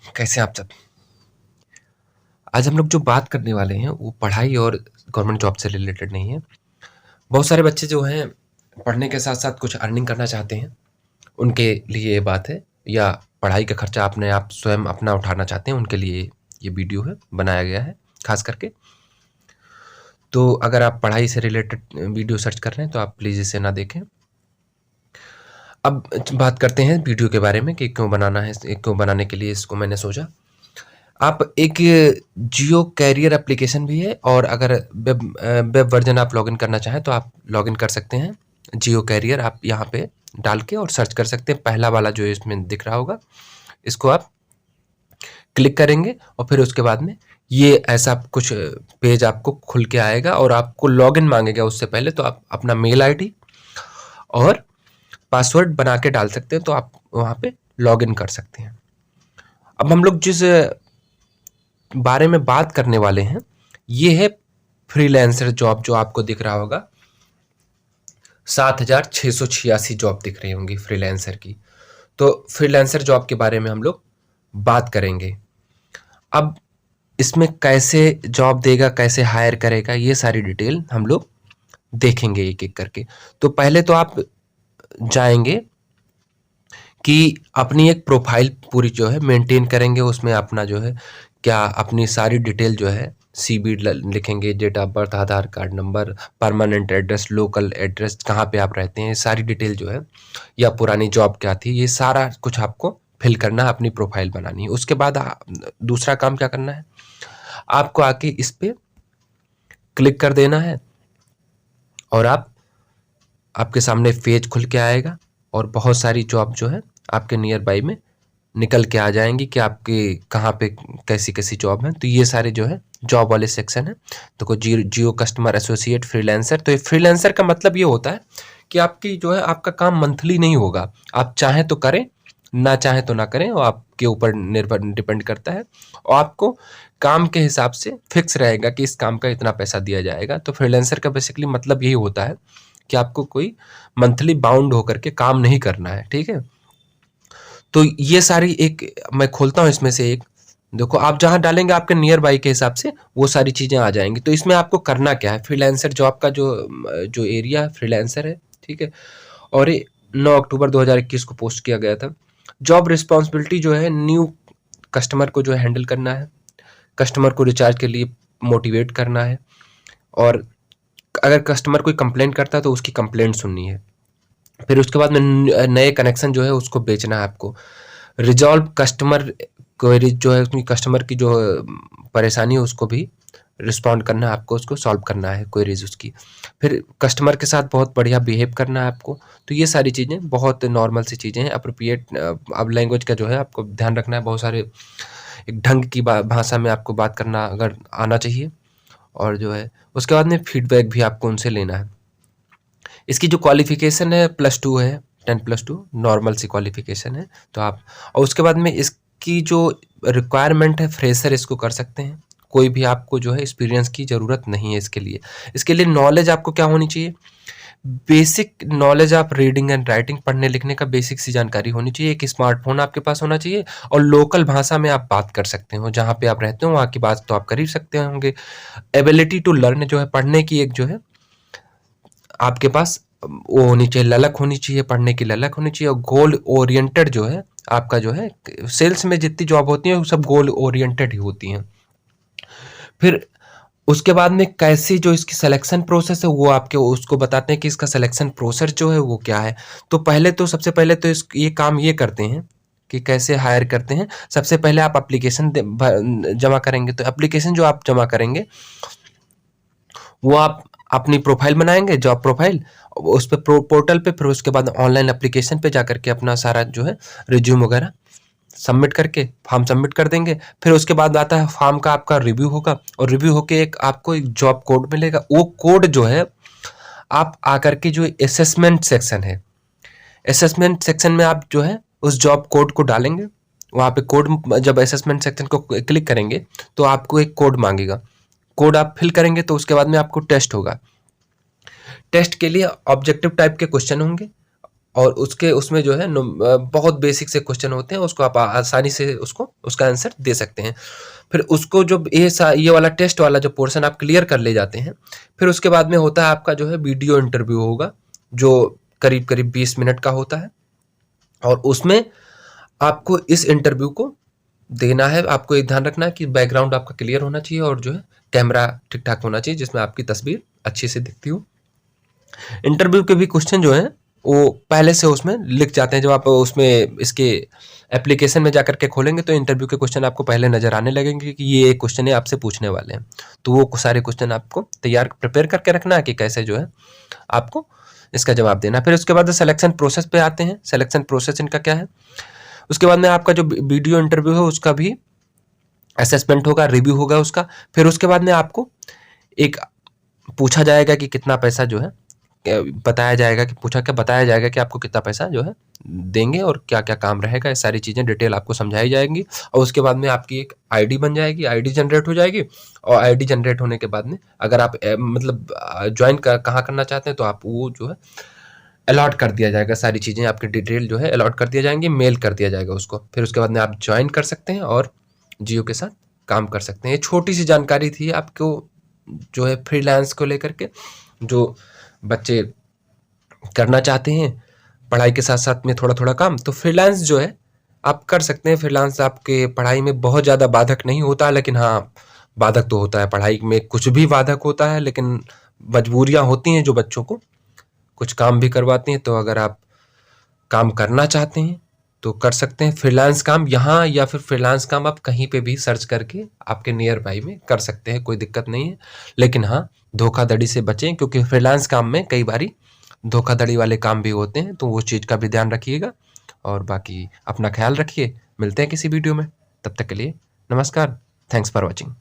कैसे हैं आप सब? आज हम लोग जो बात करने वाले हैं वो पढ़ाई और गवर्नमेंट जॉब से रिलेटेड नहीं है। बहुत सारे बच्चे जो हैं पढ़ने के साथ-साथ कुछ अर्निंग करना चाहते हैं, उनके लिए ये बात है, या पढ़ाई का खर्चा अपने आप स्वयं अपना उठाना चाहते हैं, उनके लिए ये वीडियो है, बनाया गया है ख़ास करके। तो अगर आप पढ़ाई से रिलेटेड वीडियो सर्च कर रहे हैं तो आप प्लीज़ इसे ना देखें। अब बात करते हैं वीडियो के बारे में कि क्यों बनाना है, क्यों बनाने के लिए इसको मैंने सोचा। आप एक जियो कैरियर एप्लीकेशन भी है, और अगर वेब वर्जन आप लॉगिन करना चाहें तो आप लॉगिन कर सकते हैं। जियो कैरियर आप यहाँ पे डाल के और सर्च कर सकते हैं। पहला वाला जो इसमें दिख रहा होगा, इसको आप क्लिक करेंगे और फिर उसके बाद में ये ऐसा कुछ पेज आपको खुल के आएगा और आपको लॉगिन मांगेगा। उससे पहले तो आप अपना मेल आईडी और पासवर्ड बना के डाल सकते हैं, तो आप वहाँ पे लॉगिन कर सकते हैं। अब हम लोग जिस बारे में बात करने वाले हैं, ये है फ्रीलांसर जॉब। जो आपको दिख रहा होगा 7,686 जॉब दिख रही होंगी फ्रीलांसर की। तो फ्रीलांसर जॉब के बारे में हम लोग बात करेंगे। अब इसमें कैसे जॉब देगा, कैसे हायर करेगा, ये सारी डिटेल हम लोग देखेंगे एक एक करके। तो पहले तो आप जाएंगे कि अपनी एक प्रोफाइल पूरी जो है मेंटेन करेंगे। उसमें अपना जो है क्या अपनी सारी डिटेल जो है सीबी लिखेंगे, date of birth, Aadhaar card number, permanent address, local address, कहाँ पे आप रहते हैं, सारी डिटेल जो है, या पुरानी जॉब क्या थी, ये सारा कुछ आपको फिल करना है, अपनी प्रोफाइल बनानी है। उसके बाद दूसरा काम क्या करना है, आपको आके इस पे क्लिक कर देना है और आपके सामने पेज खुल के आएगा और बहुत सारी जॉब जो है आपके नियर बाई में निकल के आ जाएंगी कि आपके कहाँ पे कैसी कैसी जॉब है। तो ये सारे जो है जॉब वाले सेक्शन है। तो जियो कस्टमर एसोसिएट फ्रीलांसर। तो ये फ्रीलांसर का मतलब ये होता है कि आपकी जो है आपका काम मंथली नहीं होगा। आप चाहें तो करें, ना चाहें तो ना करें, और आपके ऊपर निर्भर डिपेंड करता है। और आपको काम के हिसाब से फिक्स रहेगा कि इस काम का इतना पैसा दिया जाएगा। तो फ्रीलांसर का बेसिकली मतलब यही होता है कि आपको कोई मंथली बाउंड होकर के काम नहीं करना है। ठीक है, तो ये सारी एक मैं खोलता हूँ इसमें से एक। देखो, आप जहाँ डालेंगे आपके नियर बाई के हिसाब से वो सारी चीज़ें आ जाएंगी। तो इसमें आपको करना क्या है, फ्रीलांसर जॉब का जो जो एरिया फ्रीलांसर है, ठीक है, और ये 9 अक्टूबर 2021 को पोस्ट किया गया था। जॉब रिस्पॉन्सिबिलिटी जो है, न्यू कस्टमर को जो है हैंडल करना है, कस्टमर को रिचार्ज के लिए मोटिवेट करना है, और अगर कस्टमर कोई कंप्लेंट करता है तो उसकी कंप्लेंट सुननी है। फिर उसके बाद में नए कनेक्शन जो है उसको बेचना है आपको। रिजॉल्व कस्टमर क्वेरीज जो है, उसमें कस्टमर की जो परेशानी है उसको भी रिस्पॉन्ड करना है आपको, उसको सॉल्व करना है क्वेरीज उसकी। फिर कस्टमर के साथ बहुत बढ़िया बिहेव करना है आपको। तो ये सारी चीज़ें बहुत नॉर्मल सी चीज़ें हैं। अप्रोप्रिएट अब लैंग्वेज का जो है आपको ध्यान रखना है। बहुत सारे एक ढंग की भाषा में आपको बात करना अगर आना चाहिए। और जो है उसके बाद में फीडबैक भी आपको उनसे लेना है। इसकी जो क्वालिफिकेशन है +2 है, 10+2 नॉर्मल सी क्वालिफिकेशन है। तो आप, और उसके बाद में इसकी जो रिक्वायरमेंट है, फ्रेशर इसको कर सकते हैं। कोई भी आपको जो है एक्सपीरियंस की ज़रूरत नहीं है इसके लिए। इसके लिए नॉलेज आपको क्या होनी चाहिए, बेसिक नॉलेज, आप रीडिंग एंड राइटिंग, पढ़ने लिखने का बेसिक सी जानकारी होनी चाहिए। एक स्मार्टफोन आपके पास होना चाहिए, और लोकल भाषा में आप बात कर सकते हो। जहाँ पे आप रहते हो वहाँ की बात तो आप कर ही सकते होंगे। एबिलिटी टू लर्न जो है, पढ़ने की एक जो है आपके पास वो होनी चाहिए, ललक होनी चाहिए, पढ़ने की ललक होनी चाहिए। और गोल ओरिएंटेड जो है आपका जो है, सेल्स में जितनी जॉब होती है वो सब गोल ओरिएंटेड ही होती हैं। फिर उसके बाद में कैसी जो इसकी सिलेक्शन प्रोसेस है वो आपके उसको बताते हैं कि इसका सिलेक्शन प्रोसेस जो है वो क्या है। तो पहले तो सबसे पहले तो ये काम ये करते हैं कि कैसे हायर करते हैं। सबसे पहले आप एप्लीकेशन जमा करेंगे। तो एप्लीकेशन जो आप जमा करेंगे वो आप अपनी प्रोफाइल बनाएंगे, जॉब प्रोफाइल, उस पे पोर्टल पे। फिर उसके बाद ऑनलाइन एप्लीकेशन पे जा करके अपना सारा जो है रिज्यूम वगैरह सबमिट करके फॉर्म सबमिट कर देंगे। फिर उसके बाद आता है फॉर्म का आपका रिव्यू होगा, और रिव्यू होके एक आपको एक जॉब कोड मिलेगा। वो कोड जो है आप आकर के जो असेसमेंट सेक्शन है, असेसमेंट सेक्शन में आप जो है उस जॉब कोड को डालेंगे। वहाँ पे कोड, जब असेसमेंट सेक्शन को क्लिक करेंगे तो आपको एक कोड मांगेगा। कोड आप फिल करेंगे तो उसके बाद में आपको टेस्ट होगा। टेस्ट के लिए ऑब्जेक्टिव टाइप के क्वेश्चन होंगे, और उसमें जो है बहुत बेसिक से क्वेश्चन होते हैं, उसको आप आसानी से उसका आंसर दे सकते हैं। फिर उसको जब ये वाला टेस्ट वाला जो पोर्शन आप क्लियर कर ले जाते हैं, फिर उसके बाद में होता है आपका जो है वीडियो इंटरव्यू होगा, जो करीब करीब 20 मिनट का होता है। और उसमें आपको इस इंटरव्यू को देना है। आपको एक ध्यान रखना है कि बैकग्राउंड आपका क्लियर होना चाहिए और जो है कैमरा ठीक ठाक होना चाहिए, जिसमें आपकी तस्वीर अच्छी से दिखती हो। इंटरव्यू के भी क्वेश्चन जो है वो पहले से उसमें लिख जाते हैं। जब आप उसमें इसके एप्लीकेशन में जाकर के खोलेंगे तो इंटरव्यू के क्वेश्चन आपको पहले नजर आने लगेंगे कि ये क्वेश्चन है आपसे पूछने वाले हैं। तो वो सारे क्वेश्चन आपको प्रिपेयर करके रखना है कि कैसे जो है आपको इसका जवाब देना। फिर उसके बाद सिलेक्शन प्रोसेस पे आते हैं। सिलेक्शन प्रोसेस इनका क्या है, उसके बाद में आपका जो वीडियो इंटरव्यू है उसका भी असेसमेंट होगा, रिव्यू होगा उसका। फिर उसके बाद में आपको एक पूछा जाएगा कि कितना पैसा जो है बताया जाएगा कि आपको कितना पैसा जो है देंगे और क्या क्या काम रहेगा। ये सारी चीज़ें डिटेल आपको समझाई जाएंगी। और उसके बाद में आपकी एक आईडी बन जाएगी, आईडी जनरेट हो जाएगी। और आईडी जनरेट होने के बाद में अगर आप मतलब ज्वाइन कहाँ करना चाहते हैं तो आप वो जो है अलॉट कर दिया जाएगा, सारी चीज़ें आपकी डिटेल जो है अलॉट कर दिया जाएंगी, मेल कर दिया जाएगा उसको। फिर उसके बाद में आप ज्वाइन कर सकते हैं और जियो के साथ काम कर सकते हैं। ये छोटी सी जानकारी थी आपको जो है फ्रीलांस को लेकर के, जो बच्चे करना चाहते हैं पढ़ाई के साथ साथ में थोड़ा थोड़ा काम, तो फ्रीलांस जो है आप कर सकते हैं। फ्रीलांस आपके पढ़ाई में बहुत ज़्यादा बाधक नहीं होता, लेकिन हाँ बाधक तो होता है, पढ़ाई में कुछ भी बाधक होता है, लेकिन मजबूरियाँ होती हैं जो बच्चों को कुछ काम भी करवाती हैं। तो अगर आप काम करना चाहते हैं तो कर सकते हैं फ्रीलांस काम यहाँ, या फिर फ्रीलांस काम आप कहीं पे भी सर्च करके आपके नियर बाई में कर सकते हैं, कोई दिक्कत नहीं है। लेकिन हाँ धोखाधड़ी से बचें, क्योंकि फ्रीलांस काम में कई बारी धोखाधड़ी वाले काम भी होते हैं, तो वो चीज़ का भी ध्यान रखिएगा। और बाकी अपना ख्याल रखिए, मिलते हैं किसी वीडियो में, तब तक के लिए नमस्कार। Thanks for watching.